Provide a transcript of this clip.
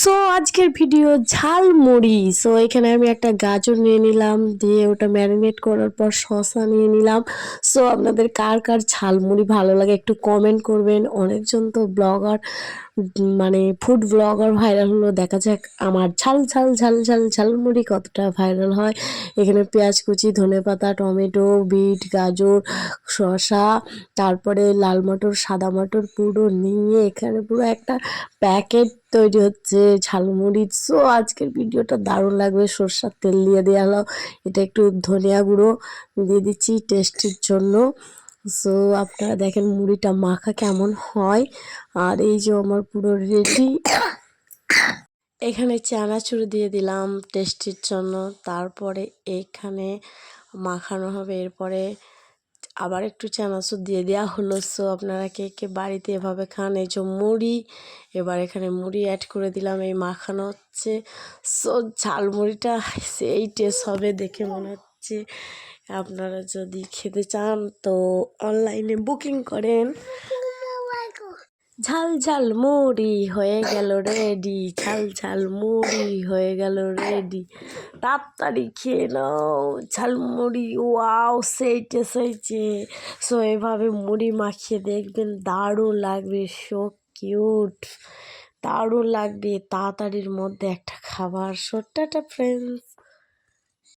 So আজকের video jhalmuri. So এখানে আমি একটা গাজর নিয়ে নিলাম, দিয়ে ওটা ম্যারিনেট করার পর শসা নিয়ে নিলাম। সো আপনাদের কার কার ঝালমুড়ি ভালো লাগে একটু কমেন্ট করবেন। অনেকজন তো ব্লগার মানে ফুড ব্লগার ভাইরাল হলো, দেখা যাক আমার ঝাল ঝাল ঝাল ঝাল ঝালমুড়ি কতটা ভাইরাল হয়। এখানে পেঁয়াজ কুচি, ধনেপাতা, টমেটো, বিট, গাজর, শসা, তারপরে লাল মটর, সাদা মটর পুরো নিয়ে এখানে পুরো একটা প্যাকেট তৈরি হচ্ছে ঝালমুড়ির। সো আজকের ভিডিওটা দারুণ লাগবে। সরষার তেল দিয়ে দেওয়া হলো, এটা একটু ধনিয়া গুঁড়ো দিয়ে দিচ্ছি টেস্টের জন্য। সো আপনারা দেখেন মুড়িটা মাখা কেমন হয়। আর এই যে আমার পুরো রেডি। এখানে চানাচুর দিয়ে দিলাম টেস্টের জন্য, তারপরে এখানে মাখানো হবে। এরপরে আবার একটু চানাচুর দিয়ে দেওয়া হলো। সো আপনারা কে কে বাড়িতে এভাবে খান? এই যে মুড়ি, এবার এখানে মুড়ি অ্যাড করে দিলাম, এই মাখানো হচ্ছে। সো ঝালমুড়িটা সেই টেস্ট হবে দেখে মনে হচ্ছে। আপনারা যদি খেতে চান তো অনলাইনে বুকিং করেন। ঝাল ঝাল মুড়ি হয়ে গেল রেডি, ঝাল ঝাল মুড়ি হয়ে গেল রেডি, তাড়াতাড়ি খেয়ে নাও ঝালমুড়ি। ওয়াও সেইটে সেইটে। সো এভাবে মুড়ি মাখিয়ে দেখবেন, দারুণ লাগবে। সো কিউট, দারুণ লাগবে। তাড়াতাড়ির মধ্যে একটা খাবার। So tata friends.